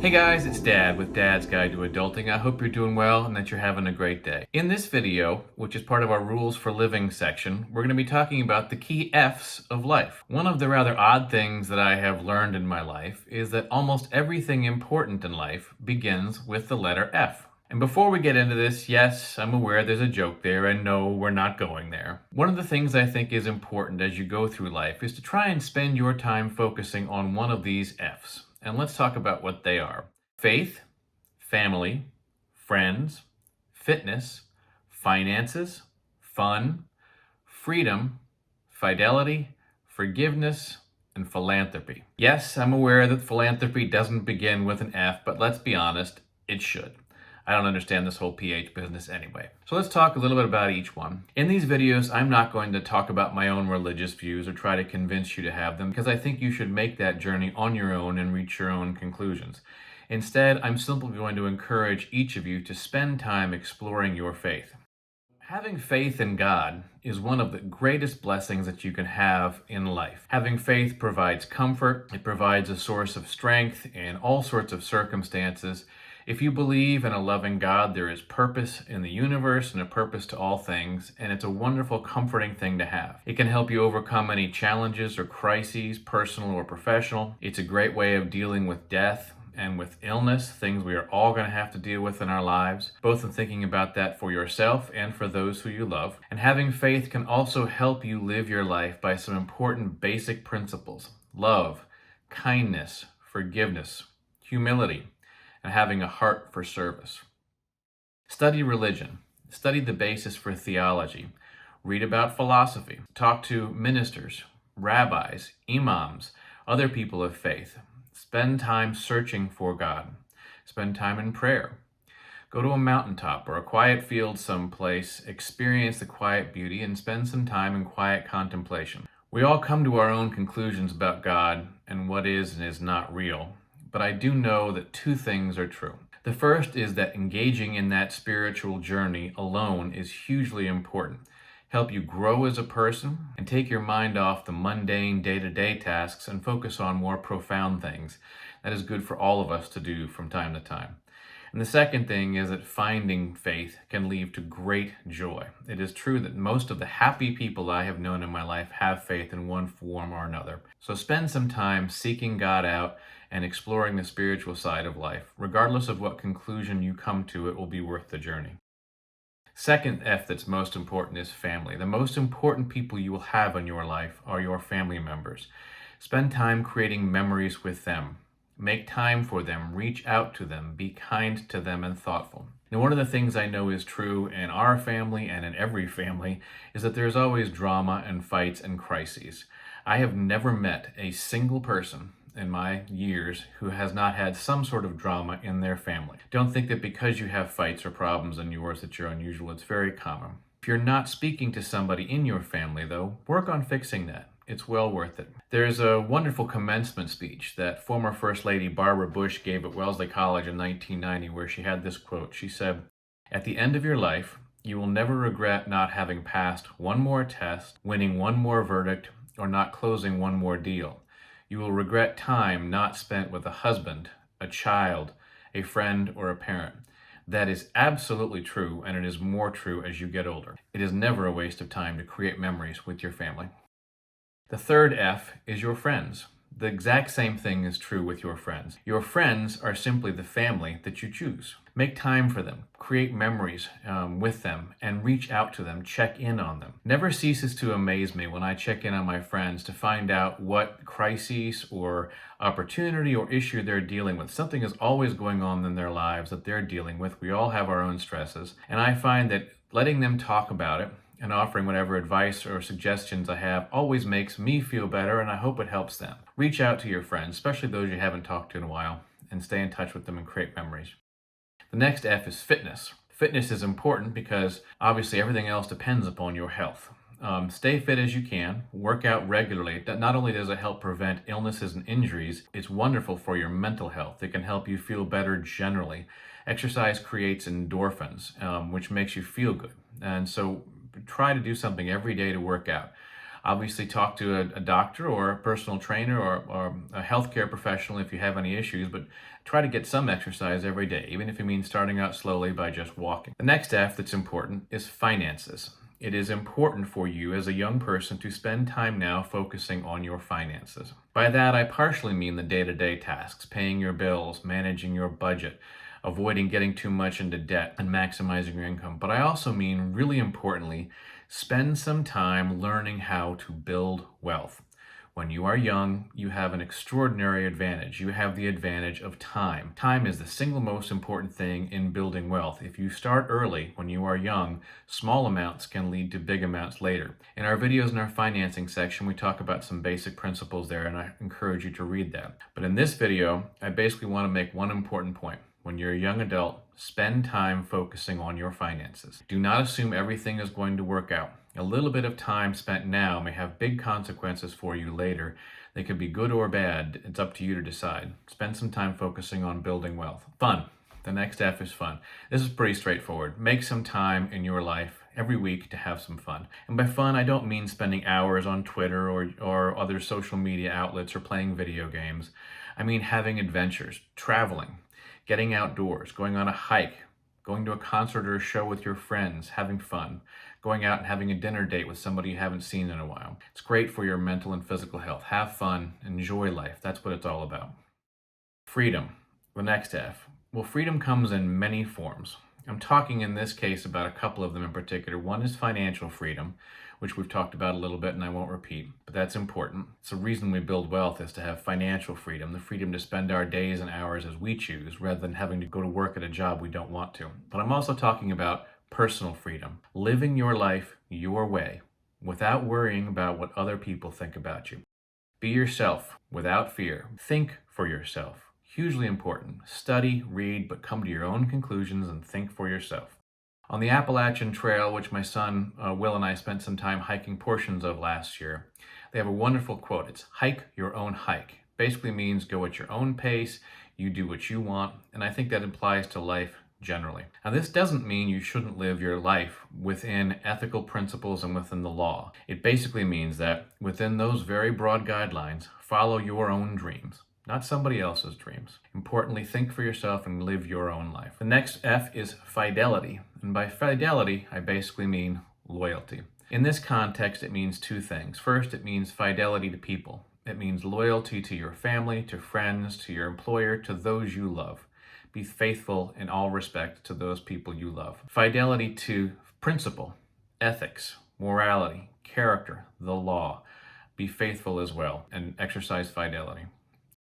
Hey guys, it's Dad with Dad's Guide to Adulting. I hope you're doing well and that you're having a great day. In this video, which is part of our Rules for Living section, we're going to be talking about the key F's of life. One of the rather odd things that I have learned in my life is that almost everything important in life begins with the letter F. And before we get into this, yes, I'm aware there's a joke there, and no, we're not going there. One of the things I think is important as you go through life is to try and spend your time focusing on one of these F's. And let's talk about what they are. Faith, family, friends, fitness, finances, fun, freedom, fidelity, forgiveness, and philanthropy. Yes, I'm aware that philanthropy doesn't begin with an F, but let's be honest, it should. I don't understand this whole PH business anyway. So let's talk a little bit about each one. In these videos, I'm not going to talk about my own religious views or try to convince you to have them, because I think you should make that journey on your own and reach your own conclusions. Instead, I'm simply going to encourage each of you to spend time exploring your faith. Having faith in God is one of the greatest blessings that you can have in life. Having faith provides comfort, it provides a source of strength in all sorts of circumstances. If you believe in a loving God, there is purpose in the universe and a purpose to all things, and it's a wonderful, comforting thing to have. It can help you overcome any challenges or crises, personal or professional. It's a great way of dealing with death and with illness, things we are all going to have to deal with in our lives, both in thinking about that for yourself and for those who you love. And having faith can also help you live your life by some important basic principles: love, kindness, forgiveness, humility, and having a heart for service. Study religion. Study the basis for theology. Read about philosophy. Talk to ministers, rabbis, imams, other people of faith. Spend time searching for God. Spend time in prayer. Go to a mountaintop or a quiet field someplace, experience the quiet beauty, and spend some time in quiet contemplation. We all come to our own conclusions about God and what is and is not real. But I do know that two things are true. The first is that engaging in that spiritual journey alone is hugely important. Help you grow as a person and take your mind off the mundane day-to-day tasks and focus on more profound things. That is good for all of us to do from time to time. And the second thing is that finding faith can lead to great joy. It is true that most of the happy people I have known in my life have faith in one form or another. So spend some time seeking God out and exploring the spiritual side of life. Regardless of what conclusion you come to, it will be worth the journey. Second F that's most important is family. The most important people you will have in your life are your family members. Spend time creating memories with them. Make time for them, reach out to them, be kind to them and thoughtful. Now, one of the things I know is true in our family and in every family is that there's always drama and fights and crises. I have never met a single person in my years who has not had some sort of drama in their family. Don't think that because you have fights or problems in yours that you're unusual. It's very common. If you're not speaking to somebody in your family, though, work on fixing that. It's well worth it. There's a wonderful commencement speech that former First Lady Barbara Bush gave at Wellesley College in 1990 where she had this quote. She said, "At the end of your life, you will never regret not having passed one more test, winning one more verdict, or not closing one more deal. You will regret time not spent with a husband, a child, a friend, or a parent." That is absolutely true, and it is more true as you get older. It is never a waste of time to create memories with your family. The third F is your friends. The exact same thing is true with your friends. Your friends are simply the family that you choose. Make time for them, create memories with them, and reach out to them, check in on them. Never ceases to amaze me when I check in on my friends to find out what crises or opportunity or issue they're dealing with. Something is always going on in their lives that they're dealing with. We all have our own stresses, and I find that letting them talk about it and offering whatever advice or suggestions I have always makes me feel better, and I hope it helps them. Reach out to your friends, especially those you haven't talked to in a while, and stay in touch with them and create memories. The next F is fitness. Fitness is important because obviously everything else depends upon your health. Stay fit as you can, work out regularly. Not only does it help prevent illnesses and injuries, it's wonderful for your mental health. It can help you feel better generally. Exercise creates endorphins, which makes you feel good. And so try to do something every day to work out. Obviously, talk to a doctor or a personal trainer or a healthcare professional if you have any issues, but try to get some exercise every day, even if it means starting out slowly by just walking. The next F that's important is finances. It is important for you as a young person to spend time now focusing on your finances. By that, I partially mean the day-to-day tasks, paying your bills, managing your budget, avoiding getting too much into debt, and maximizing your income. But I also mean, really importantly, spend some time learning how to build wealth. When you are young, you have an extraordinary advantage. You have the advantage of time. Time is the single most important thing in building wealth. If you start early, when you are young, small amounts can lead to big amounts later. In our videos in our financing section, we talk about some basic principles there, and I encourage you to read that. But in this video, I basically want to make one important point. When you're a young adult, spend time focusing on your finances. Do not assume everything is going to work out. A little bit of time spent now may have big consequences for you later. They could be good or bad. It's up to you to decide. Spend some time focusing on building wealth. Fun. The next F is fun. This is pretty straightforward. Make some time in your life every week to have some fun. And by fun, I don't mean spending hours on Twitter or other social media outlets or playing video games. I mean having adventures, traveling, getting outdoors, going on a hike, going to a concert or a show with your friends, having fun, going out and having a dinner date with somebody you haven't seen in a while. It's great for your mental and physical health. Have fun, enjoy life. That's what it's all about. Freedom, the next F. Well, freedom comes in many forms. I'm talking in this case about a couple of them in particular. One is financial freedom, which we've talked about a little bit and I won't repeat, but that's important. It's the reason we build wealth is to have financial freedom, the freedom to spend our days and hours as we choose, rather than having to go to work at a job we don't want to. But I'm also talking about personal freedom, living your life your way, without worrying about what other people think about you. Be yourself without fear. Think for yourself. Hugely important. Study, read, but come to your own conclusions and think for yourself. On the Appalachian Trail, which my son Will and I spent some time hiking portions of last year, they have a wonderful quote. It's hike your own hike. Basically means go at your own pace, you do what you want, and I think that applies to life generally. Now, this doesn't mean you shouldn't live your life within ethical principles and within the law. It basically means that within those very broad guidelines, follow your own dreams, not somebody else's dreams. Importantly, think for yourself and live your own life. The next F is fidelity. And by fidelity, I basically mean loyalty. In this context, it means two things. First, it means fidelity to people. It means loyalty to your family, to friends, to your employer, to those you love. Be faithful in all respect to those people you love. Fidelity to principle, ethics, morality, character, the law. Be faithful as well and exercise fidelity.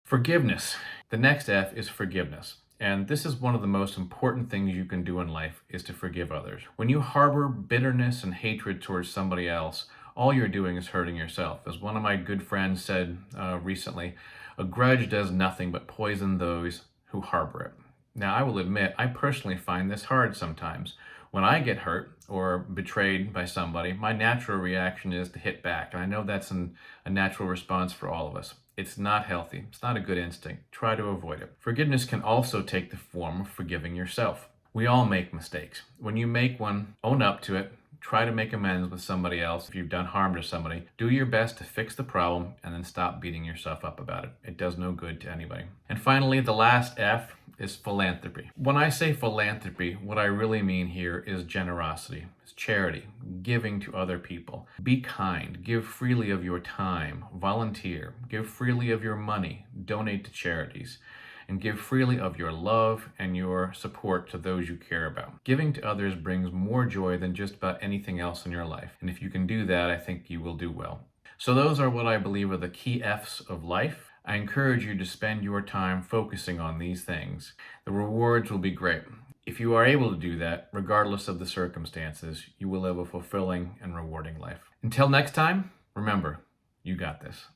Forgiveness. The next F is forgiveness. And this is one of the most important things you can do in life is to forgive others. When you harbor bitterness and hatred towards somebody else, all you're doing is hurting yourself. As one of my good friends said recently, a grudge does nothing but poison those who harbor it. Now, I will admit, I personally find this hard sometimes. When I get hurt or betrayed by somebody, my natural reaction is to hit back. And I know that's a natural response for all of us. It's not healthy. It's not a good instinct. Try to avoid it. Forgiveness can also take the form of forgiving yourself. We all make mistakes. When you make one, own up to it. Try to make amends with somebody else if you've done harm to somebody. Do your best to fix the problem and then stop beating yourself up about it. It does no good to anybody. And finally, the last F is philanthropy. When I say philanthropy, what I really mean here is generosity. It's charity, giving to other people. Be kind, give freely of your time, volunteer, give freely of your money, donate to charities, and give freely of your love and your support to those you care about. Giving to others brings more joy than just about anything else in your life. And if you can do that, I think you will do well. So those are what I believe are the key F's of life. I encourage you to spend your time focusing on these things. The rewards will be great. If you are able to do that, regardless of the circumstances, you will live a fulfilling and rewarding life. Until next time, remember, you got this.